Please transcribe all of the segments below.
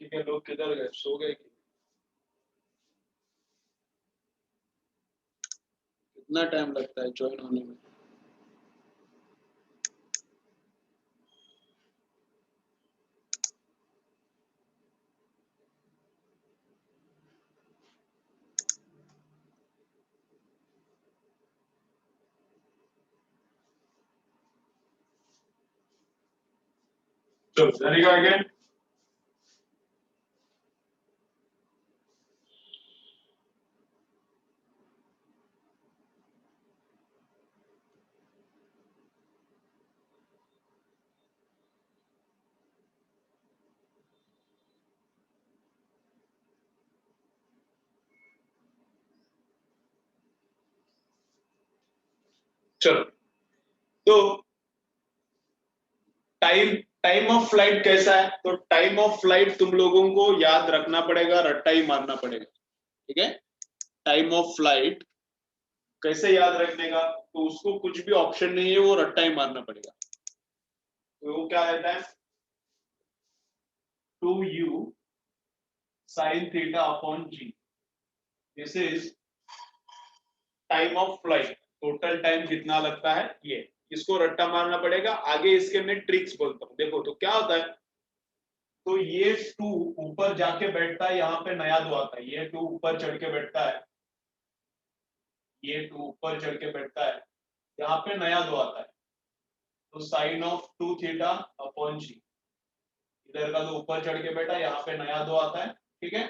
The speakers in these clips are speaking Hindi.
बाकी के लोग किधर गए, सो गए? कितना टाइम लगता है ज्वाइन होने में? चलो जानेगा अगेन। चलो, तो टाइम टाइम ऑफ फ्लाइट कैसा है? तो टाइम ऑफ फ्लाइट तुम लोगों को याद रखना पड़ेगा, रट्टा ही मारना पड़ेगा। ठीक है, टाइम ऑफ फ्लाइट कैसे याद रखने का? तो उसको कुछ भी ऑप्शन नहीं है, वो रट्टा ही मारना पड़ेगा। तो वो क्या रहता है? 2u sin theta upon g। This is time of flight. Total time कितना लगता है ये, इसको रट्टा मारना पड़ेगा। आगे इसके मैं ट्रिक्स बोलता हूँ। देखो तो क्या होता है, तो ये 2 ऊपर जाके बैठता है, यहाँ पे नया 2 आता है। ये 2 ऊपर चढ़ के बैठता है, ये 2 ऊपर चढ़ के बैठता है, यहाँ पे नया 2 आता है। तो साइन ऑफ 2 थीटा अपॉन जी। इधर का 2 ऊपर चढ़ के बैठा, यहाँ पे नया 2 आता है। ठीक है,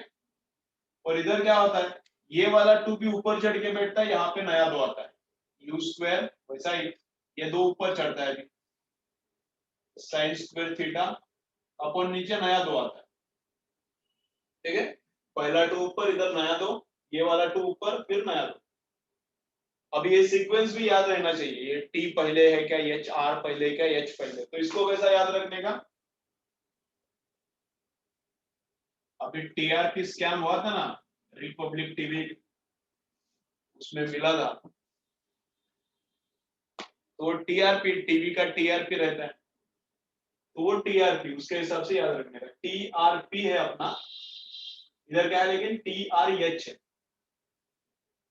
और इधर क्या होता है, ये वाला 2 भी ऊपर चढ़ के बैठता है, यहाँ पे नया 2 आता है। यू स्क्वायर वैसा ही, ये 2 ऊपर चढ़ता है अभी, साइन स्क्वायर थीटा अपॉन नीचे नया 2 आता है। ठीक है, पहला 2 ऊपर, इधर नया 2, ये वाला 2 ऊपर, फिर नया 2। अब ये सीक्वेंस भी याद रहना चाहिए, ये टी पहले है क्या, एच आर पहले क्या, एच पहले। तो इसको कैसा याद रखने का? अभी टीआरपी स्कैम हुआ था ना, रिपब्लिक टीवी, उसमें मिला था। तो टीआरपी, टीवी का टीआरपी रहता है, तो वो टीआरपी उसके हिसाब से याद रखने का। टीआरपी है अपना, इधर क्या है लेकिन टीआरएच है।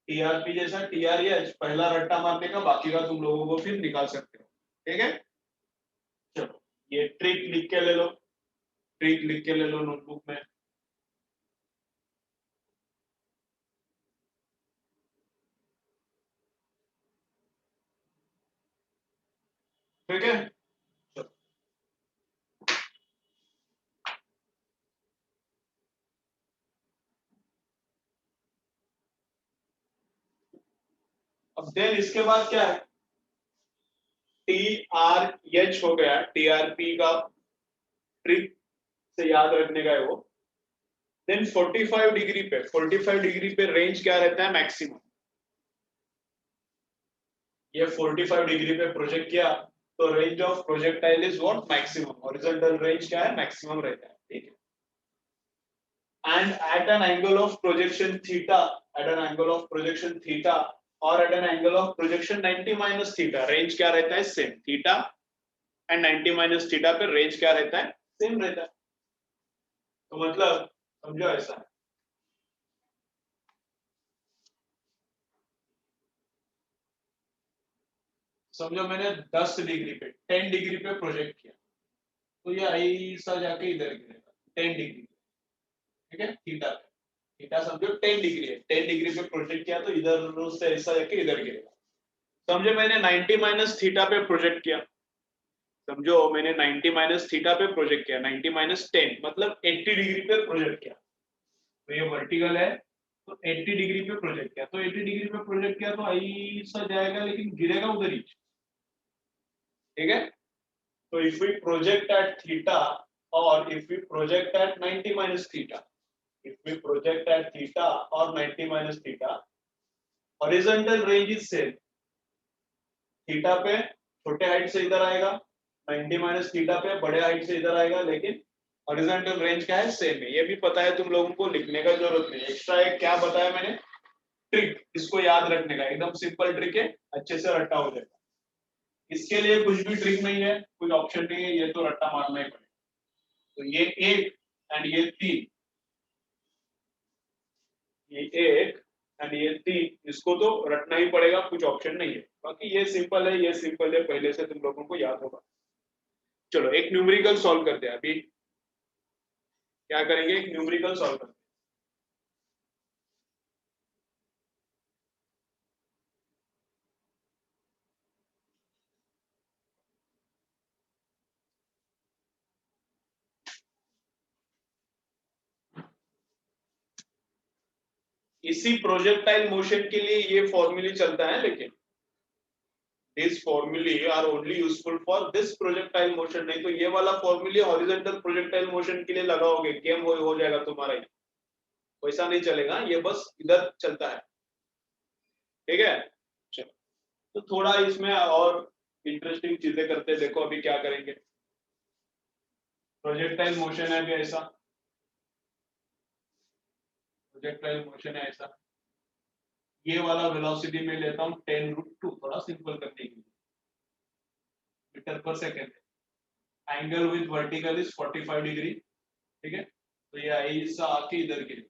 टीआरपी जैसा टीआरएच, पहला रट्टा मारने का, बाकी का तुम लोगों को फिर निकाल सकते हो। ठीक है, चलो ये ट्रिक लिख के ले लो, ट्रिक लिख के ले लो नोटबुक में। ठीक है, अब देन इसके बाद क्या है, टी आर एच हो गया, टीआरपी का ट्रिक से याद रखने का है वो। देन 45 डिग्री पे, 45 डिग्री पे रेंज क्या रहता है? मैक्सिमम। ये 45 डिग्री पे प्रोजेक्ट किया, तो range of projectile is what? Maximum. Horizontal range क्या है? मैक्सिमम रहता है। ठीक है, and at an angle of projection theta, at an angle of projection theta और at an angle of projection 90 minus theta, range क्या रहता है? Same. Theta and 90 minus theta पे रेंज क्या रहता है? सेम रहता है। तो मतलब समझो ऐसा है, समझो मैंने 10 डिग्री पे, 10 डिग्री पे प्रोजेक्ट किया, तो ये ऐसा जाके इधर गिरेगा 10 डिग्री। ठीक है, थीटा पे, थीटा समझो 10 डिग्री है, 10 डिग्री पे प्रोजेक्ट किया तो इधर से ऐसा जाके इधर गिरेगा। समझो मैंने 90 माइनस थीटा पे प्रोजेक्ट किया, समझो मैंने 90 माइनस थीटा पे प्रोजेक्ट किया, 90 माइनस 10 मतलब 80 डिग्री पे प्रोजेक्ट किया। तो ये वर्टिकल है, तो 80 डिग्री पे प्रोजेक्ट किया, तो 80 डिग्री पे प्रोजेक्ट किया तो ऐसा जाएगा, लेकिन गिरेगा उधर ही। ठीक है, so if we project at theta or if we project at 90 minus theta, if we project at theta or 90 minus theta, horizontal range is same। Theta पे छोटे हाइट से इधर आएगा, 90 माइनस थीटा पे बड़े हाइट से इधर आएगा, लेकिन हॉरिजॉन्टल रेंज क्या है? सेम है। ये भी पता है तुम लोगों को, लिखने का जरूरत नहीं। एक्स्ट्रा एक क्या बताया मैंने? ट्रिक, इसको याद रखने का, एकदम सिंपल ट्रिक है, अच्छे से रट्टा हो जाएगा। इसके लिए कुछ भी ट्रिक नहीं है, कुछ ऑप्शन नहीं है, ये तो रट्टा मारना ही पड़ेगा। तो ये एक एंड ये 3, ये 1 एंड ये 3, इसको तो रटना ही पड़ेगा, कुछ ऑप्शन नहीं है। बाकी ये सिंपल है, ये सिंपल है, पहले से तुम लोगों को याद होगा। चलो एक न्यूमेरिकल सॉल्व करते हैं। अभी क्या करेंगे, एक न्यूमेरिकल सॉल्व करते हैं। इसी प्रोजेक्टाइल मोशन के लिए ये फॉर्मूले चलता है, लेकिन this formulae are only useful for this projectile motion. नहीं तो ये वाला फॉर्मूले हॉरिजॉन्टल प्रोजेक्टाइल मोशन के लिए लगाओगे, गेम हो जाएगा तुम्हारा, वैसा नहीं चलेगा, ये बस इधर चलता है। ठीक है, चलो तो थोड़ा इसमें और इंटरेस्टिंग चीजें करते हैं। देखो अभी क्या करेंगे, प्रोजेक्टाइल मोशन है अभी ऐसा, प्रोजेक्टाइल मोशन है ऐसा, ये वाला वेलोसिटी में लेता हूँ 10√2, थोड़ा सिंपल करने के लिए, मीटर पर second. Angle with vertical is 45 degree. ठीक है, तो ये ऐसा आके इधर के लिए,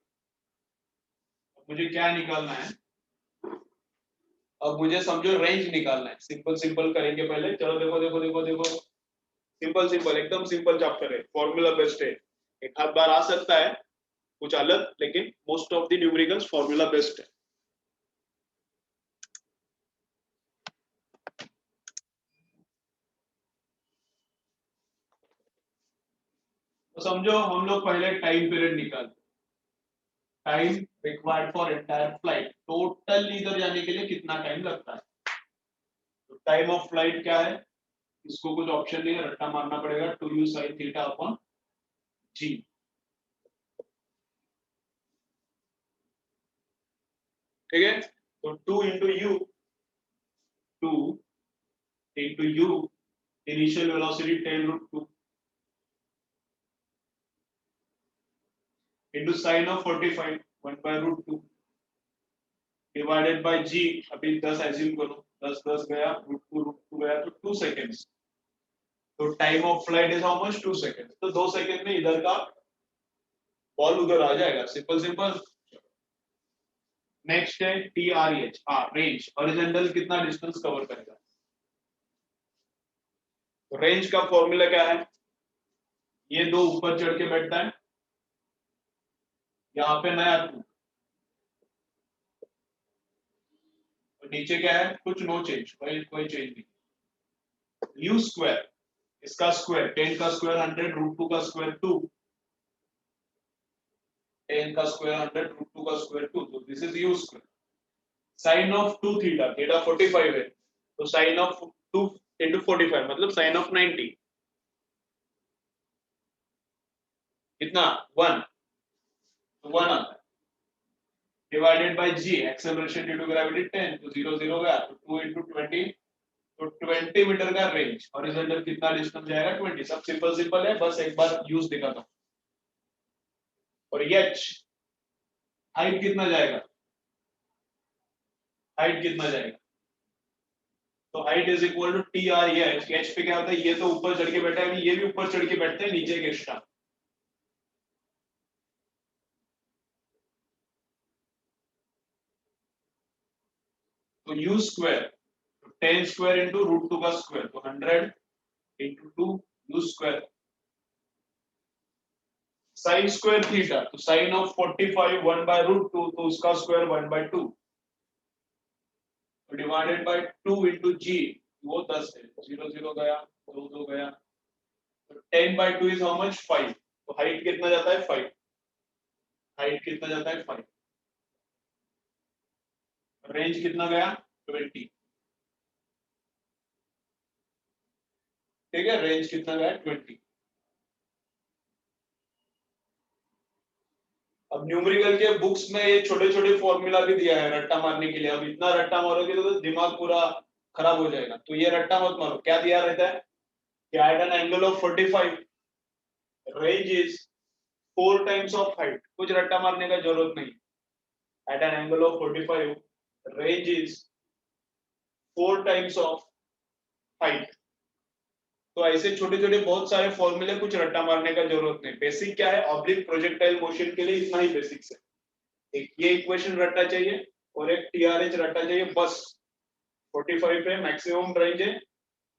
मुझे क्या निकालना है, अब मुझे समझो रेंज निकालना है। सिंपल सिंपल करेंगे पहले। चलो देखो देखो देखो देखो, सिंपल सिंपल, एकदम सिंपल चैप्टर है, फॉर्मूला बेस्ड है। एक आध बार आ सकता है कुछ अलग, लेकिन most of the numericals formula based है। तो समझो हम लोग पहले टाइम पीरियड निकालते, time required for entire flight, total इधर जाने के लिए कितना टाइम लगता है। तो टाइम ऑफ फ्लाइट क्या है, इसको कुछ ऑप्शन नहीं है, रट्टा मारना पड़ेगा, 2u sin थीटा अपॉन जी। ठीक है, तो 2 into u, 2 into u, initial velocity 10√2 into sine of 45 1/√2 divided by g. अभी 10 एज्यूम करो, 10 10 गया, √2 गया, तो 2 सेकेंड्स। तो time of flight is how much, 2 second. तो 2 सेकेंड में इधर का बॉल उधर आ जाएगा, सिंपल सिंपल। नेक्स्ट है T R H, range, horizontal कितना डिस्टेंस कवर करेगा। तो रेंज का फॉर्मूला क्या है, ये दो ऊपर चढ़ के बैठता है, यहाँ पे नया 2, और नीचे क्या है, कुछ नो चेंज, कोई चेंज नहीं। यू स्क्वायर, इसका स्क्वायर 10 का स्क्वायर 100, √2 का स्क्वायर 2, 10 का स्क्वायर 100, √2 का स्क्वायर 2, तो this is u square. Sine of 2 theta, theta 45 है, तो साइन ऑफ 2 इंटू 45 मतलब साइन ऑफ 90, कितना 1, तो 1 आता है, divided by g, acceleration due to gravity 10, तो 0 0 गया, तो 2 इंटू 20, तो 20 मीटर का रेंज, हॉरिजॉन्टल कितना डिस्टेंस जाएगा 20। सब सिंपल सिंपल है, बस एक बार यूज दिखाता हूं। और एच, हाइट कितना जाएगा, हाइट कितना जाएगा, तो height is equal to T R H. H पे क्या होता है, ये तो ऊपर चढ़ के बैठा है, ये भी ऊपर चढ़ के बैठते हैं, नीचे एक एक्स्ट्रा, तो यू स्क्वायर 10 स्क्वायर इंटू √2 का स्क्वायर, तो 100 into 2 you square. Sine square theta, तो साइन ऑफ 45 1/√2, तो उसका स्क्वायर 1/2, डिवाइडेड बाय 2 इंटू जी, वो 10 है, 0 0 गया, 2 2 गया, तो 10/2 इज हाउ मच 5। तो हाइट कितना जाता है 5, हाइट कितना जाता है 5, रेंज कितना गया 20। ठीक है, रेंज कितना गया 20। अब न्यूमेरिकल के बुक्स में ये छोटे छोटे फॉर्मूला भी दिया है रट्टा मारने के लिए। अब इतना रट्टा मारोगे तो दिमाग पूरा खराब हो जाएगा, तो ये रट्टा मत मारो। क्या दिया रहता है कि at an angle of 45 range is 4 times of height, कुछ रट्टा मारने का जरूरत नहीं। At an angle of 45 range is 4 times of height. तो ऐसे छोटे छोटे बहुत सारे फॉर्मूले, कुछ रट्टा मारने का जरूरत नहीं। बेसिक क्या है, ऑब्लिक प्रोजेक्टाइल मोशन के लिए इतना ही बेसिक्स है। एक ये इक्वेशन रट्टा चाहिए और एक टीआरएच रट्टा चाहिए बस। 45 पे मैक्सिमम रेंज है,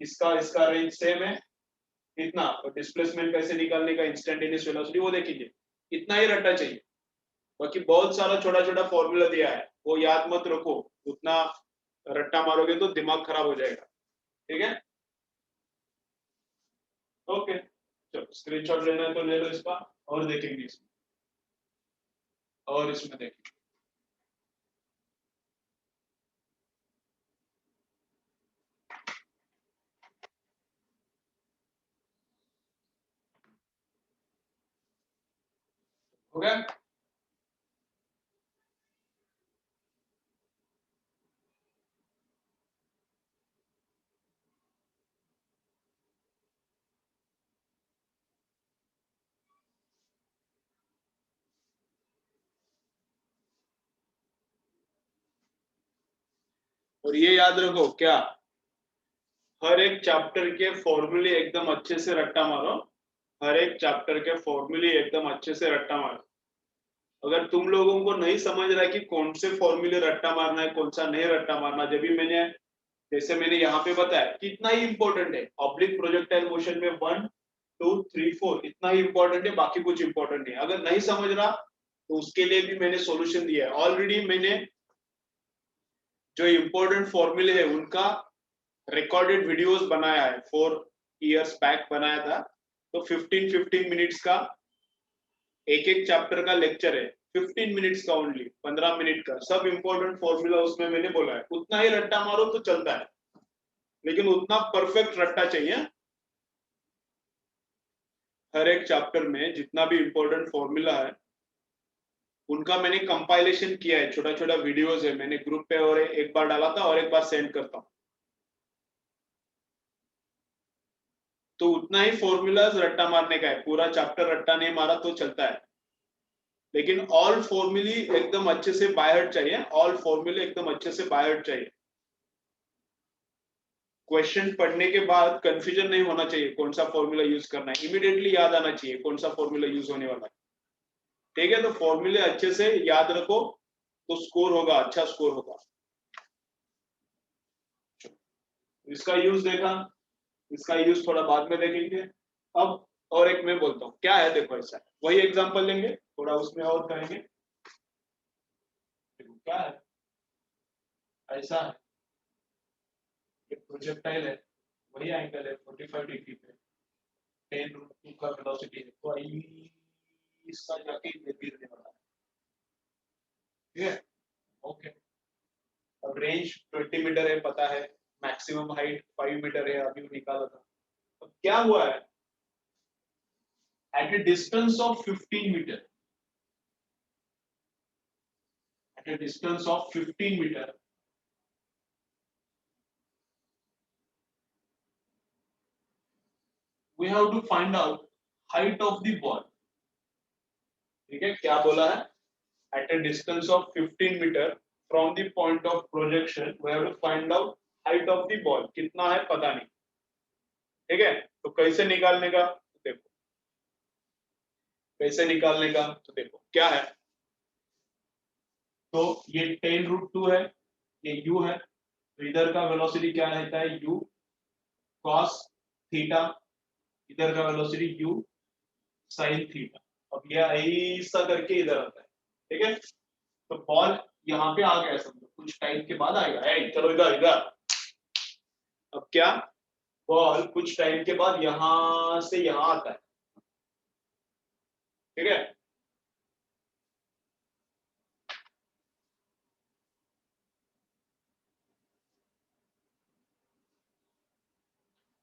इसका रेंज सेम है इतना, और डिस्प्लेसमेंट कैसे निकालने का, इंस्टेंटेनियस वेलोसिटी वो देखेंगे। इतना ही रट्टा चाहिए। बाकी बहुत सारा छोटा छोटा फॉर्मूला दिया है, वो याद मत रखो, उतना रट्टा मारोगे तो दिमाग खराब हो जाएगा। ठीक है, ओके, चलो स्क्रीनशॉट लेना है तो ले लो इसका, और देखेंगे इसमें, और इसमें देखेंगे। हो गया? और ये याद रखो क्या, हर एक चैप्टर के फॉर्मूले एकदम अच्छे से रट्टा मारो। हर एक चैप्टर के फॉर्मूले एकदम अच्छे से रट्टा मारो। अगर तुम लोगों को नहीं समझ रहा है कि कौन से फॉर्मूले रट्टा मारना है, कौन सा नहीं रट्टा मारना, जब भी मैंने, जैसे मैंने यहाँ पे बताया कितना ही इंपॉर्टेंट है ऑब्लिक प्रोजेक्टाइल मोशन में, 1 2 3 4 इतना ही इंपॉर्टेंट है, बाकी कुछ इंपॉर्टेंट नहीं। अगर नहीं समझ रहा तो उसके लिए भी मैंने सॉल्यूशन दिया है ऑलरेडी। मैंने जो इंपॉर्टेंट फॉर्मूले है उनका रिकॉर्डेड वीडियोस बनाया है, 4 इयर्स बैक बनाया था। तो 15 मिनट्स का एक एक चैप्टर का लेक्चर है, 15 मिनट्स का ओनली, 15 मिनट का, सब इंपॉर्टेंट फॉर्मूला उसमें मैंने बोला है। उतना ही रट्टा मारो तो चलता है, लेकिन उतना परफेक्ट रट्टा चाहिए। हर एक चैप्टर में जितना भी इंपॉर्टेंट फॉर्मूला है उनका मैंने कंपाइलेशन किया है, छोटा छोटा वीडियोस है, मैंने ग्रुप पे और एक बार डाला था और एक बार सेंड करता हूँ। तो उतना ही फॉर्मूलाज रट्टा मारने का है, पूरा चैप्टर रट्टा नहीं मारा तो चलता है, लेकिन ऑल फॉर्मूले एकदम अच्छे से बाय चाहिए। ऑल फॉर्मूले एकदम अच्छे से बाय चाहिए। क्वेश्चन पढ़ने के बाद कंफ्यूजन नहीं होना चाहिए कौन सा फॉर्मूला यूज करना है, इमीडिएटली याद आना चाहिए कौन सा फॉर्मूला यूज होने वाला है। ठीक है, तो फॉर्मूले अच्छे से याद रखो तो स्कोर होगा, अच्छा स्कोर होगा। इसका यूज देखा, इसका यूज थोड़ा बाद में देखेंगे। अब और एक मैं बोलता हूँ क्या है, देखो ऐसा है, वही एग्जांपल लेंगे, थोड़ा उसमें और करेंगे। देखो क्या है, ऐसा है, एक प्रोजेक्टाइल है, वही एंगल है 45 डिग्री पे, 10 का वेलोसिटी है, तो इसका जाके गिरने वाला है। ठीक है, ओके। अब रेंज 20 मीटर है पता है, मैक्सिमम हाइट 5 मीटर है, अभी निकाला था। अब क्या हुआ है, at a distance of 15 metre, at a distance of 15 metre, we have to find out height of the ball। ठीक है, क्या बोला है, at a distance of 15 meter from the point of projection we have to find out height of the ball। कितना है पता नहीं। ठीक है, तो कैसे निकालने का, तो देखो कैसे निकालने का, तो देखो क्या है, तो ये 10√2 है, ये u है, तो इधर का वेलोसिटी क्या रहता है, u cos थीटा, इधर का वेलोसिटी u sin थीटा। अब ये ऐसा करके इधर आता है। ठीक है, तो बॉल यहाँ पे आ गया, समझो कुछ टाइम के बाद आएगा, चलो इधर इधर। अब क्या, बॉल कुछ टाइम के बाद यहां से यहां आता है। ठीक है,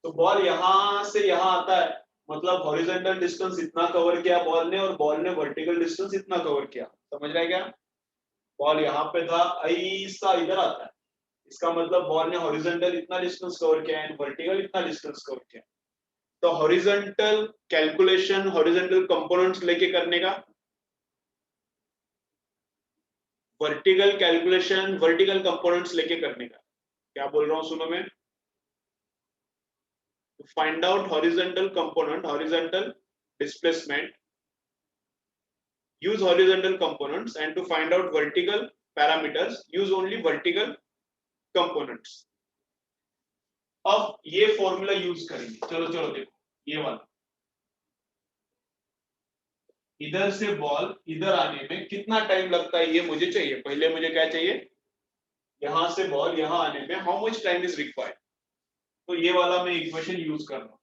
तो बॉल यहां से यहां आता है, मतलब हॉरिजॉन्टल डिस्टेंस इतना कवर किया बॉल ने, और बॉल ने वर्टिकल डिस्टेंस इतना कवर किया। समझ रहे हैं क्या, बॉल यहाँ पे था, ऐसा इधर आता है, इसका मतलब बॉल ने हॉरिजॉन्टल इतना डिस्टेंस कवर किया एंड वर्टिकल इतना डिस्टेंस कवर किया। तो हॉरिजॉन्टल कैलकुलेशन हॉरिजॉन्टल कंपोनेंट्स लेके करने का, वर्टिकल कैलकुलेशन वर्टिकल कंपोनेंट्स लेके करने का। क्या बोल रहा हूँ सुनो मैं, To find out horizontal component, horizontal displacement, use horizontal components, and to find out vertical parameters, use only vertical components. अब ये फॉर्मूला यूज करेंगे, चलो चलो देखो ये वाला, इधर से बॉल इधर आने में कितना टाइम लगता है ये मुझे चाहिए। पहले मुझे क्या चाहिए, यहां से बॉल यहां आने में how much time is required, तो ये वाला मैं इक्वेशन यूज कर रहा हूं।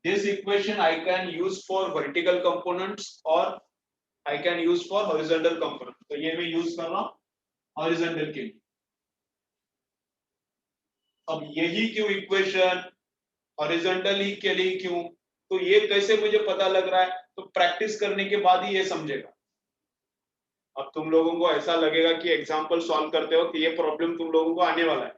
This equation I can use for vertical components और I can use for horizontal component, तो ये मैं यूज कर रहा हूं हॉरिजॉन्टल के लिए। अब यही क्यों इक्वेशन हॉरिजॉन्टली के लिए क्यों, तो ये कैसे मुझे पता लग रहा है, तो प्रैक्टिस करने के बाद ही ये समझेगा। अब तुम लोगों को ऐसा लगेगा कि एग्जांपल सॉल्व करते हो कि ये प्रॉब्लम तुम लोगों को आने वाला है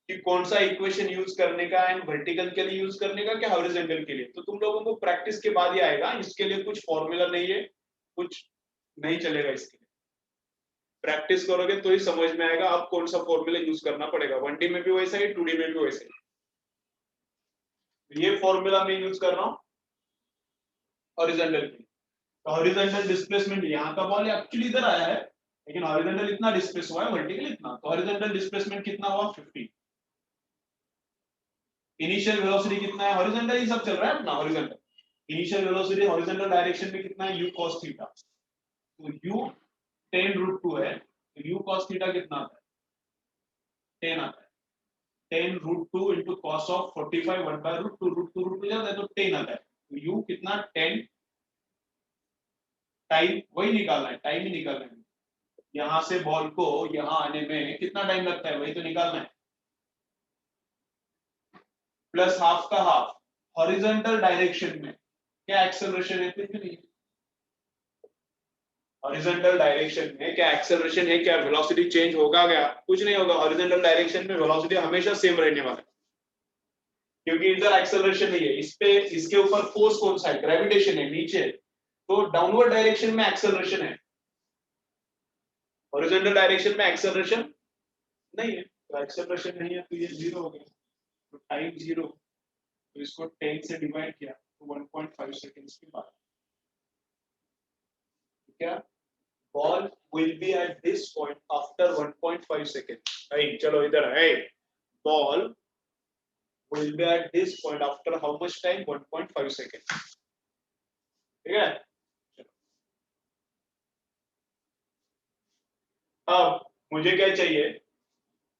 कि कौन सा इक्वेशन यूज करने का, एंड वर्टिकल के लिए यूज करने का क्या हॉरिजॉन्टल के लिए, तो तुम लोगों को प्रैक्टिस के बाद ही आएगा। इसके लिए कुछ फॉर्मूला नहीं है, कुछ नहीं चलेगा, इसके लिए प्रैक्टिस करोगे तो ही समझ में आएगा अब कौन सा फॉर्मूला यूज करना पड़ेगा। 1D में भी वैसा ही, 2D में भी वैसा ही। ये फॉर्मूला मैं यूज कर रहा हूं हॉरिजॉन्टल के लिए। तो हॉरिजॉन्टल डिस्प्लेसमेंट यहाँ का बॉल एक्चुअली इधर आया है, लेकिन हॉरिजॉन्टल इतना डिस्प्लेस हुआ है, वर्टिकल इतना, तो हॉरिजॉन्टल डिस्प्लेसमेंट कितना हुआ 50। इनिशियल वेलोसिटी कितना है, हॉरिजॉन्टल ही सब चल रहा है अपना, horizontal initial velocity horizontal direction में कितना है, u cos थीटा, तो u tan√2 है, तो u cos थीटा कितना आता है, 10 आता है। 10√2 into cos of 45 1/√2, √2 जाता है तो 10 आता है, तो u कितना 10, टाइम वही निकालना है, टाइम ही निकालना है। यहां से बॉल को यहां आने में कितना टाइम लगता है वही तो निकालना है, प्लस हाफ का हाफ। हॉरिजॉन्टल डायरेक्शन में क्या एक्सेलरेशन है, कुछ नहीं। हॉरिजॉन्टल डायरेक्शन में क्या एक्सेलरेशन है, क्या वेलोसिटी चेंज होगा क्या, कुछ नहीं होगा। हॉरिजॉन्टल डायरेक्शन में वेलोसिटी हमेशा सेम रहने वाला है, क्योंकि इधर एक्सेलरेशन नहीं है, इस पे इसके ऊपर फोर्स कौन सा है, ग्रेविटेशन है नीचे, तो डाउनवर्ड डायरेक्शन में एक्सेलरेशन है, हॉरिजॉन्टल डायरेक्शन में एक्सेलरेशन नहीं है। तो एक्सेलरेशन नहीं है तो ये जीरो हो गया, तो टाइम जीरो, तो इसको 10 से डिवाइड किया तो 1.5 सेकंड्स के बाद क्या, ball will be at this point after 1.5 second. Right, चलो इधर है, ball will be at this point after how much time, 1.5 seconds, ठीक है। अब मुझे क्या चाहिए,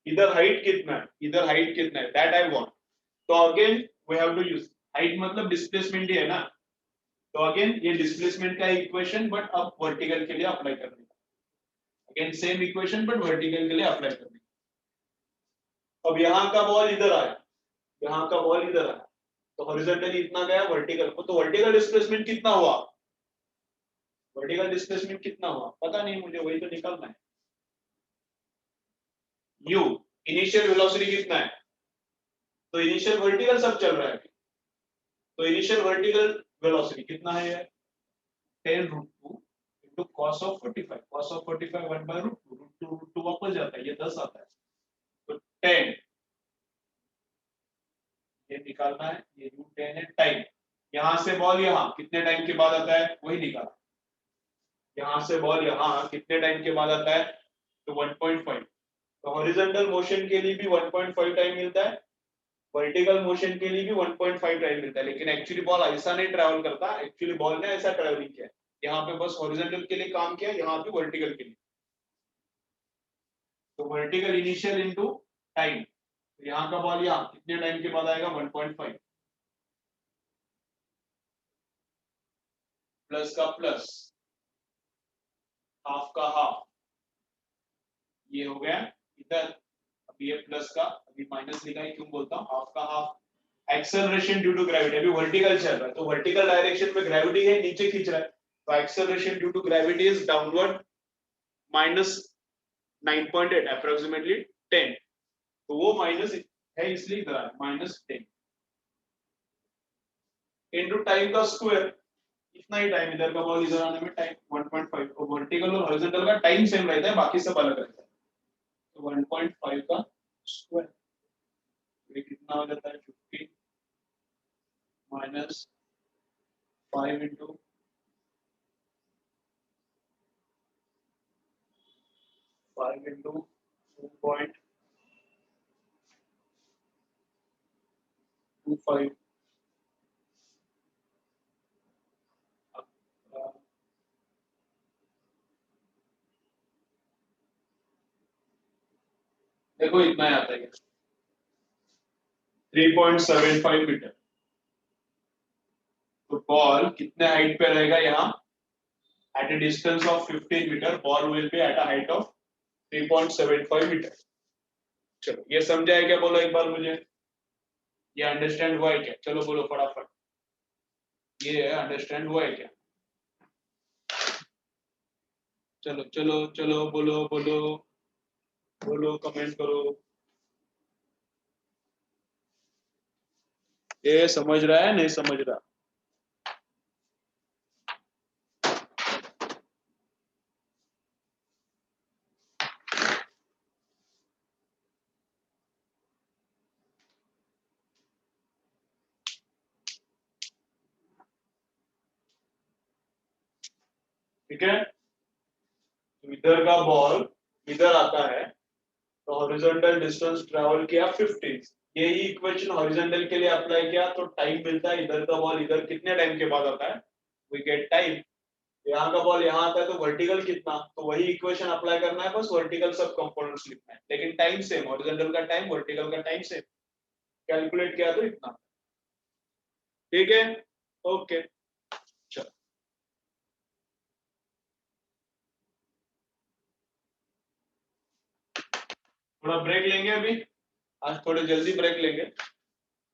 इधर हाइट कितना है, इधर हाइट कितना है, दैट आई वांट। तो again we have to use height, मतलब डिस्प्लेसमेंट ही है ना, तो अगेन ये डिस्प्लेसमेंट का इक्वेशन, बट अब वर्टिकल के लिए अप्लाई करने का, again same equation but vertical के लिए अप्लाई करने का। अब यहाँ का बॉल इधर आया, यहाँ का बॉल इधर आया, तो हॉरिजॉन्टली इतना गया वर्टिकल को, तो वर्टिकल डिस्प्लेसमेंट कितना हुआ, वर्टिकल डिस्प्लेसमेंट कितना हुआ पता नहीं मुझे, वही तो निकालना है। u इनिशियल वेलोसिटी कितना है, तो इनिशियल वर्टिकल सब चल रहा है, तो इनिशियल वर्टिकल वेलोसिटी कितना है, 10√2 into cos of 45, cos of 45 1/√2, √2 वापस जाता है, ये 10 आता है, तो 10 ये निकालना है, ये u10 है। टाइम यहां से बॉल यहां कितने टाइम के बाद आता है वही निकालना, यहां से बॉल यहां कितने टाइम के बाद आता है, तो 1.5। तो हॉरिजॉन्टल मोशन के लिए भी 1.5 टाइम मिलता है, वर्टिकल मोशन के लिए भी 1.5 टाइम मिलता है, लेकिन एक्चुअली बॉल ऐसा नहीं ट्रैवल करता, एक्चुअली बॉल ने ऐसा ट्रैवलिंग किया, यहाँ पे बस हॉरिजॉन्टल के लिए काम किया, यहाँ पे वर्टिकल के लिए। तो वर्टिकल इनिशियल इनटू टाइम, यहाँ का बॉल यहाँ कितने टाइम के बाद आएगा, 1.5 प्लस का प्लस, हाफ का हाफ, ये हो गया इधर। अभी ये प्लस का, अभी माइनस लिखा है, क्यों बोलता हूँ, हाफ का half. Acceleration due to gravity, अभी वर्टिकल चल रहा है, तो वर्टिकल डायरेक्शन में ग्रेविटी है, नीचे खींच रहा है, तो acceleration due to gravity is downward minus 9.8 approximately 10, तो वो माइनस है इसलिए इधर आया -10 इनटू टाइम का स्क्वायर, इतना ही टाइम, इधर का बॉल इधर आने में टाइम 1.5, और वर्टिकल और हॉरिजॉन्टल का टाइम सेम रहता है, बाकी सब अलग रहता है, तो 1.5 का स्क्वायर। ये कितना हो जाता है 15 माइनस 5 इंटू 5 इंटू 2.25 देखो इतना ही आता है 3.75 मीटर। तो बॉल कितने हाइट पे रहेगा यहाँ at a distance of 15 meter ball will be at a height of 3.75 metre. चलो ये समझा है क्या, बोलो एक बार मुझे, ये अंडरस्टैंड हुआ है क्या? चलो बोलो फटाफट, ये अंडरस्टैंड हुआ है क्या? चलो चलो चलो बोलो बोलो बोलो, कमेंट करो। ये समझ रहा है नहीं समझ रहा? ठीक है, तो इधर का बॉल इधर आता है, तो हॉरिजॉन्टल डिस्टेंस ट्रैवल किया 15, यही इक्वेशन हॉरिजॉन्टल के लिए अप्लाई किया तो टाइम मिलता है, इधर का बॉल इधर कितने टाइम के बाद आता है, वी गेट टाइम। यहाँ का बॉल यहाँ आता है तो वर्टिकल कितना, तो वही इक्वेशन अप्लाई करना है, बस वर्टिकल सब कंपोनेंट्स लिखना है, लेकिन टाइम सेम, हॉरिजॉन्टल का टाइम वर्टिकल का टाइम सेम, कैलकुलेट किया तो इतना। ठीक है, ओके चलो थोड़ा ब्रेक लेंगे अभी, आज थोड़े जल्दी ब्रेक लेंगे,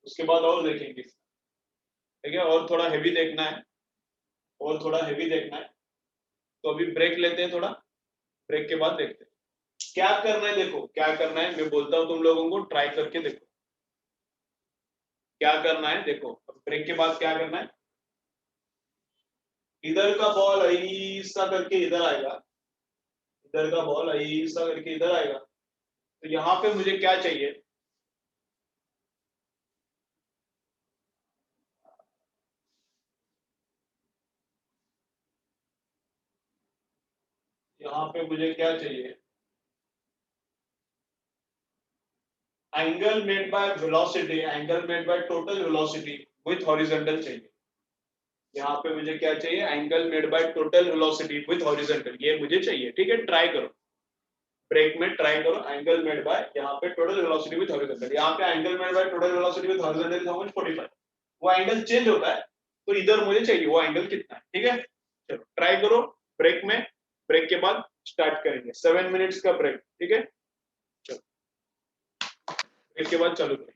उसके बाद और देखेंगे। ठीक है, और थोड़ा हेवी देखना है, और थोड़ा हेवी देखना है, तो अभी ब्रेक लेते हैं थोड़ा, ब्रेक के बाद देखते हैं क्या करना है। देखो क्या करना है, मैं बोलता हूँ तुम लोगों को, ट्राई करके देखो क्या करना है। देखो ब्रेक के बाद क्या करना है, इधर का बॉल ऐसा करके इधर आएगा, इधर का बॉल ऐसा करके इधर आएगा, तो यहाँ पे मुझे क्या चाहिए, यहाँ पे मुझे क्या चाहिए, angle made by velocity, angle made by total velocity with horizontal चाहिए। यहाँ पे मुझे क्या चाहिए, angle made by total velocity with horizontal, ये मुझे चाहिए। ठीक है, ट्राई करो, ब्रेक में ट्राई करो, एंगल मेड बाय यहाँ पे टोटल वेलोसिटी विद हॉरिजॉन्टल, यहाँ पे angle made by total velocity with horizontal is how much 45, वो एंगल चेंज होता है, तो इधर मुझे चाहिए वो एंगल कितना है। ठीक है, चलो ट्राई करो ब्रेक में, ब्रेक के बाद स्टार्ट करेंगे, 7 मिनट्स का ब्रेक। ठीक है, चलो ब्रेक के बाद चालू करें।